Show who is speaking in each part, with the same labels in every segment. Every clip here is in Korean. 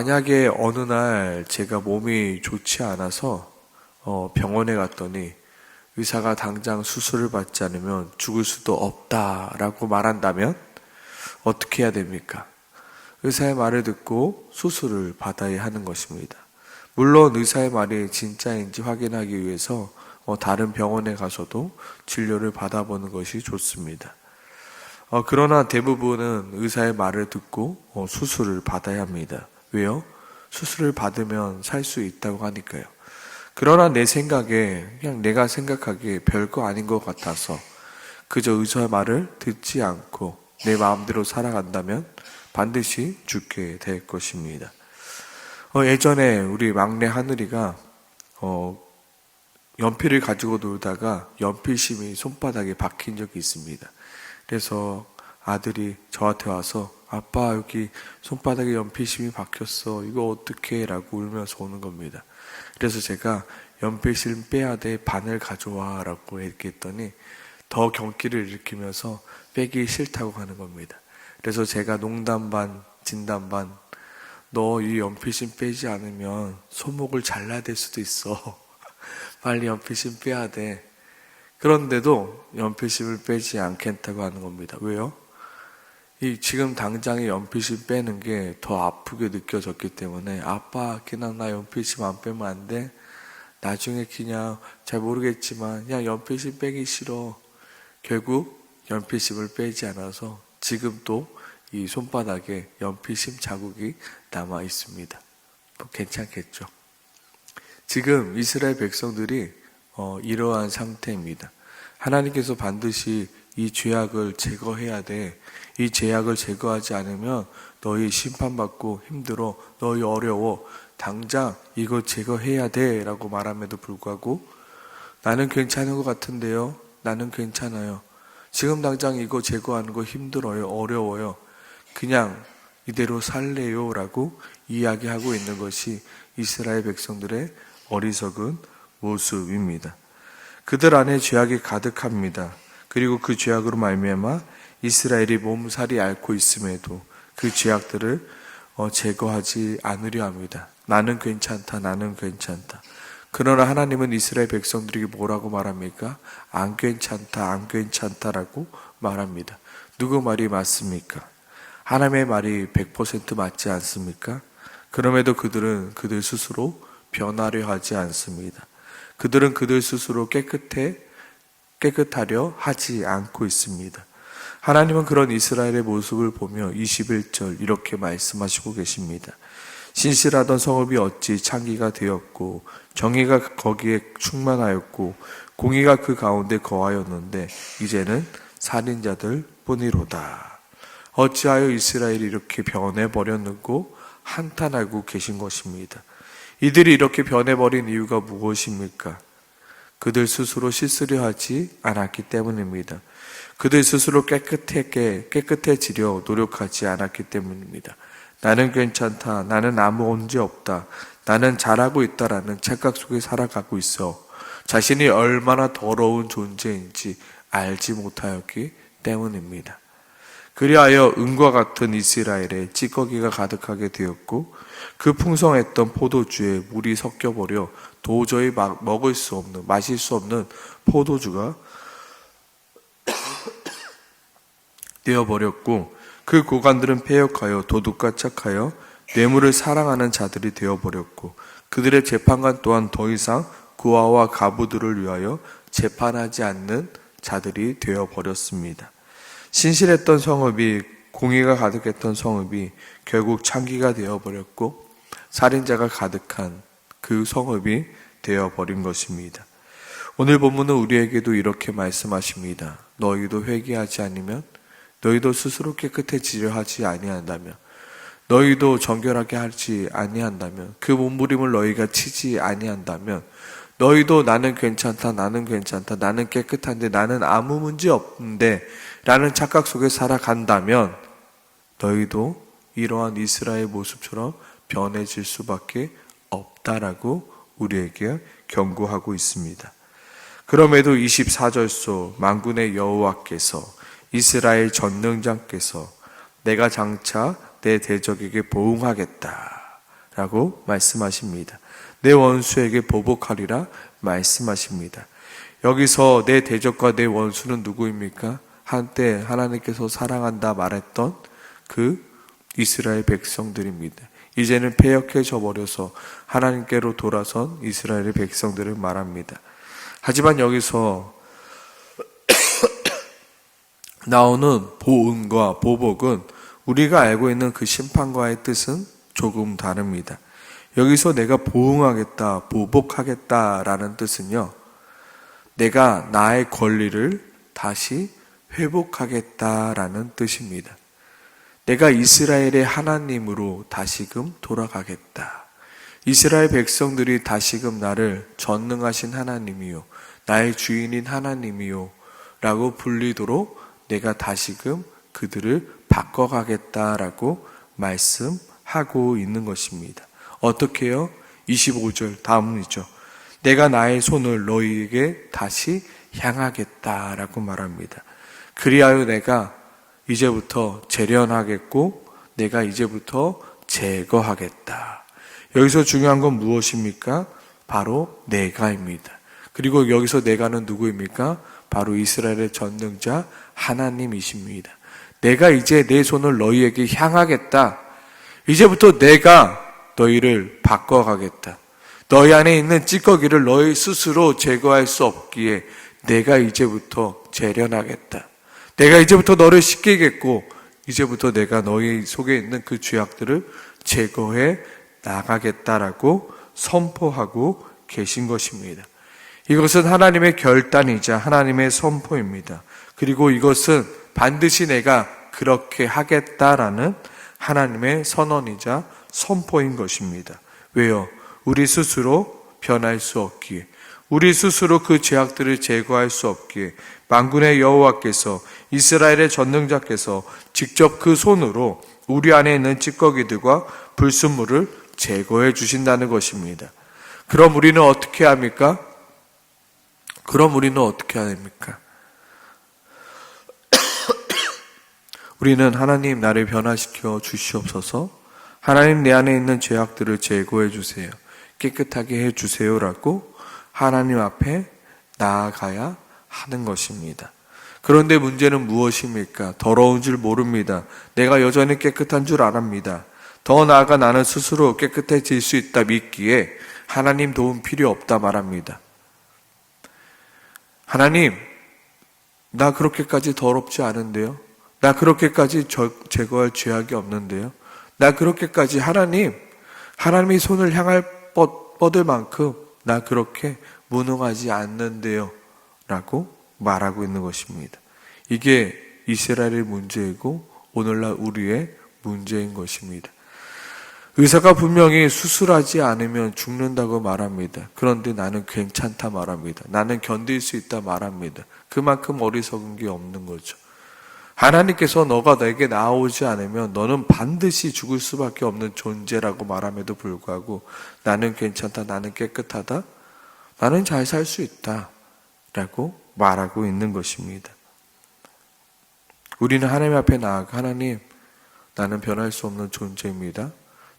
Speaker 1: 만약에 어느 날 제가 몸이 좋지 않아서 병원에 갔더니 의사가 당장 수술을 받지 않으면 죽을 수도 없다라고 말한다면 어떻게 해야 됩니까? 의사의 말을 듣고 수술을 받아야 하는 것입니다. 물론 의사의 말이 진짜인지 확인하기 위해서 다른 병원에 가서도 진료를 받아보는 것이 좋습니다. 그러나 대부분은 의사의 말을 듣고 수술을 받아야 합니다. 왜요? 수술을 받으면 살 수 있다고 하니까요. 그러나 내 생각에 그냥 내가 생각하기에 별거 아닌 것 같아서 그저 의사의 말을 듣지 않고 내 마음대로 살아간다면 반드시 죽게 될 것입니다. 예전에 우리 막내 하늘이가 연필을 가지고 놀다가 연필심이 손바닥에 박힌 적이 있습니다. 그래서 아들이 저한테 와서 아빠 여기 손바닥에 연필심이 박혔어. 이거 어떡해? 라고 울면서 오는 겁니다. 그래서 제가 연필심 빼야 돼. 바늘 가져와. 라고 얘기했더니 더 경기를 일으키면서 빼기 싫다고 하는 겁니다. 그래서 제가 농담 반 진담 반 너 이 연필심 빼지 않으면 손목을 잘라야 될 수도 있어. 빨리 연필심 빼야 돼. 그런데도 연필심을 빼지 않겠다고 하는 겁니다. 왜요? 지금 당장에 연필심 빼는 게 더 아프게 느껴졌기 때문에 아빠 그냥 나 연필심 안 빼면 안 돼? 나중에 그냥 잘 모르겠지만 그냥 연필심 빼기 싫어. 결국 연필심을 빼지 않아서 지금도 이 손바닥에 연필심 자국이 남아 있습니다. 괜찮겠죠? 지금 이스라엘 백성들이 이러한 상태입니다. 하나님께서 반드시 이 죄악을 제거해야 돼. 이 죄악을 제거하지 않으면 너희 심판받고 힘들어. 너희 어려워. 당장 이거 제거해야 돼. 라고 말함에도 불구하고 나는 괜찮은 것 같은데요. 나는 괜찮아요. 지금 당장 이거 제거하는 거 힘들어요. 어려워요. 그냥 이대로 살래요. 라고 이야기하고 있는 것이 이스라엘 백성들의 어리석은 모습입니다. 그들 안에 죄악이 가득합니다. 그리고 그 죄악으로 말미암아 이스라엘이 몸살이 앓고 있음에도 그 죄악들을 제거하지 않으려 합니다. 나는 괜찮다. 나는 괜찮다. 그러나 하나님은 이스라엘 백성들에게 뭐라고 말합니까? 안 괜찮다. 안 괜찮다라고 말합니다. 누구 말이 맞습니까? 하나님의 말이 100% 맞지 않습니까? 그럼에도 그들은 그들 스스로 변하려 하지 않습니다. 그들은 그들 스스로 깨끗하려 하지 않고 있습니다. 하나님은 그런 이스라엘의 모습을 보며 21절 이렇게 말씀하시고 계십니다. 신실하던 성읍이 어찌 창기가 되었고 정의가 거기에 충만하였고 공의가 그 가운데 거하였는데 이제는 살인자들 뿐이로다. 어찌하여 이스라엘이 이렇게 변해버렸는고 한탄하고 계신 것입니다. 이들이 이렇게 변해버린 이유가 무엇입니까? 그들 스스로 씻으려 하지 않았기 때문입니다. 그들 스스로 깨끗해지려 노력하지 않았기 때문입니다. 나는 괜찮다. 나는 아무 문제 없다. 나는 잘하고 있다라는 착각 속에 살아가고 있어. 자신이 얼마나 더러운 존재인지 알지 못하였기 때문입니다. 그리하여 은과 같은 이스라엘에 찌꺼기가 가득하게 되었고 그 풍성했던 포도주에 물이 섞여버려 도저히 먹을 수 없는, 마실 수 없는 포도주가 되어버렸고 그 고관들은 패역하여 도둑과 착하여 뇌물을 사랑하는 자들이 되어버렸고 그들의 재판관 또한 더 이상 고아와 가부들을 위하여 재판하지 않는 자들이 되어버렸습니다. 신실했던 성읍이, 공의가 가득했던 성읍이 결국 창기가 되어버렸고 살인자가 가득한 그 성읍이 되어버린 것입니다. 오늘 본문은 우리에게도 이렇게 말씀하십니다. 너희도 회개하지 않으면, 너희도 스스로 깨끗해지려 하지 아니한다면, 너희도 정결하게 하지 아니한다면, 그 몸부림을 너희가 치지 아니한다면, 너희도 나는 괜찮다, 나는 괜찮다, 나는 깨끗한데, 나는 아무 문제 없는데 라는 착각 속에 살아간다면 너희도 이러한 이스라엘 모습처럼 변해질 수밖에 없다라고 우리에게 경고하고 있습니다. 그럼에도 24절소 만군의 여호와께서 이스라엘 전능자께서 내가 장차 내 대적에게 보응하겠다. 라고 말씀하십니다. 내 원수에게 보복하리라 말씀하십니다. 여기서 내 대적과 내 원수는 누구입니까? 한때 하나님께서 사랑한다 말했던 그 이스라엘 백성들입니다. 이제는 패역해져 버려서 하나님께로 돌아선 이스라엘의 백성들을 말합니다. 하지만 여기서 나오는 보응과 보복은 우리가 알고 있는 그 심판과의 뜻은 조금 다릅니다. 여기서 내가 보응하겠다, 보복하겠다라는 뜻은요, 내가 나의 권리를 다시 회복하겠다라는 뜻입니다. 내가 이스라엘의 하나님으로 다시금 돌아가겠다. 이스라엘 백성들이 다시금 나를 전능하신 하나님이요, 나의 주인인 하나님이요 라고 불리도록 내가 다시금 그들을 바꿔가겠다라고 말씀하고 있는 것입니다. 어떻게요? 25절 다음이죠. 내가 나의 손을 너희에게 다시 향하겠다라고 말합니다. 그리하여 내가 이제부터 재련하겠고 내가 이제부터 제거하겠다. 여기서 중요한 건 무엇입니까? 바로 내가입니다. 그리고 여기서 내가는 누구입니까? 바로 이스라엘의 전능자 하나님이십니다. 내가 이제 내 손을 너희에게 향하겠다. 이제부터 내가 너희를 바꿔가겠다. 너희 안에 있는 찌꺼기를 너희 스스로 제거할 수 없기에 내가 이제부터 재련하겠다. 내가 이제부터 너를 씻기겠고 이제부터 내가 너희 속에 있는 그 죄악들을 제거해 나가겠다라고 선포하고 계신 것입니다. 이것은 하나님의 결단이자 하나님의 선포입니다. 그리고 이것은 반드시 내가 그렇게 하겠다라는 하나님의 선언이자 선포인 것입니다. 왜요? 우리 스스로 변할 수 없기에, 우리 스스로 그 죄악들을 제거할 수 없기에 만군의 여호와께서, 이스라엘의 전능자께서 직접 그 손으로 우리 안에 있는 찌꺼기들과 불순물을 제거해 주신다는 것입니다. 그럼 우리는 어떻게 합니까? 우리는 하나님 나를 변화시켜 주시옵소서, 하나님 내 안에 있는 죄악들을 제거해 주세요, 깨끗하게 해 주세요라고 하나님 앞에 나아가야 하는 것입니다. 그런데 문제는 무엇입니까? 더러운 줄 모릅니다. 내가 여전히 깨끗한 줄 아랍니다. 더 나아가 나는 스스로 깨끗해질 수 있다 믿기에 하나님 도움 필요 없다 말합니다. 하나님, 나 그렇게까지 더럽지 않은데요? 나 그렇게까지 제거할 죄악이 없는데요? 나 그렇게까지 하나님이 손을 향할 뻗을 만큼 나 그렇게 무능하지 않는데요 라고 말하고 있는 것입니다. 이게 이스라엘의 문제이고 오늘날 우리의 문제인 것입니다. 의사가 분명히 수술하지 않으면 죽는다고 말합니다. 그런데 나는 괜찮다 말합니다. 나는 견딜 수 있다 말합니다. 그만큼 어리석은 게 없는 거죠. 하나님께서 너가 내게 나오지 않으면 너는 반드시 죽을 수밖에 없는 존재라고 말함에도 불구하고 나는 괜찮다, 나는 깨끗하다, 나는 잘 살 수 있다 라고 말하고 있는 것입니다. 우리는 하나님 앞에 나아가 하나님, 나는 변할 수 없는 존재입니다.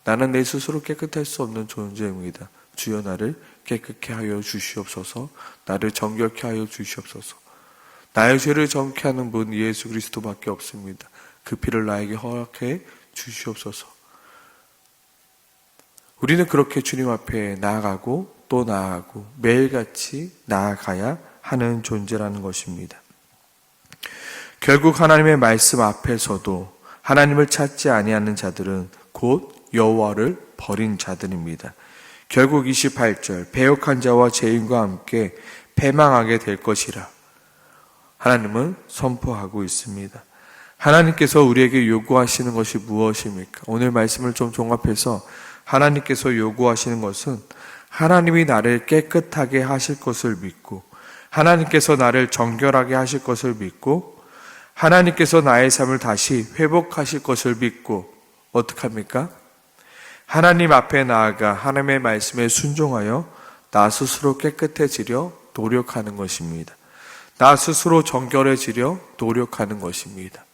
Speaker 1: 나는 내 스스로 깨끗할 수 없는 존재입니다. 주여 나를 깨끗게 하여 주시옵소서, 나를 정결케 하여 주시옵소서. 나의 죄를 정케 하는 분 예수 그리스도밖에 없습니다. 그 피를 나에게 허락해 주시옵소서. 우리는 그렇게 주님 앞에 나아가고 또 나아가고 매일같이 나아가야 하는 존재라는 것입니다. 결국 하나님의 말씀 앞에서도 하나님을 찾지 아니하는 자들은 곧 여호와를 버린 자들입니다. 결국 28절 배역한 자와 죄인과 함께 패망하게 될 것이라 하나님은 선포하고 있습니다. 하나님께서 우리에게 요구하시는 것이 무엇입니까? 오늘 말씀을 좀 종합해서 하나님께서 요구하시는 것은 하나님이 나를 깨끗하게 하실 것을 믿고, 하나님께서 나를 정결하게 하실 것을 믿고, 하나님께서 나의 삶을 다시 회복하실 것을 믿고, 어떻게 합니까? 하나님 앞에 나아가 하나님의 말씀에 순종하여 나 스스로 깨끗해지려 노력하는 것입니다. 나 스스로 정결해지려 노력하는 것입니다.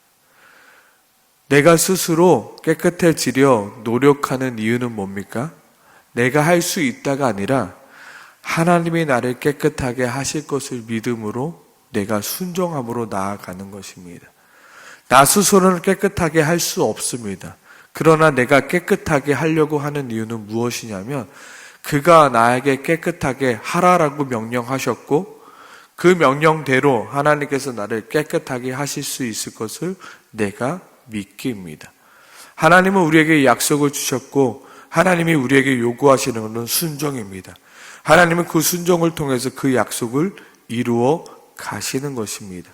Speaker 1: 내가 스스로 깨끗해지려 노력하는 이유는 뭡니까? 내가 할 수 있다가 아니라 하나님이 나를 깨끗하게 하실 것을 믿음으로 내가 순종함으로 나아가는 것입니다. 나 스스로는 깨끗하게 할 수 없습니다. 그러나 내가 깨끗하게 하려고 하는 이유는 무엇이냐면 그가 나에게 깨끗하게 하라라고 명령하셨고 그 명령대로 하나님께서 나를 깨끗하게 하실 수 있을 것을 내가 믿기입니다. 하나님은 우리에게 약속을 주셨고 하나님이 우리에게 요구하시는 것은 순종입니다. 하나님은 그 순종을 통해서 그 약속을 이루어 가시는 것입니다.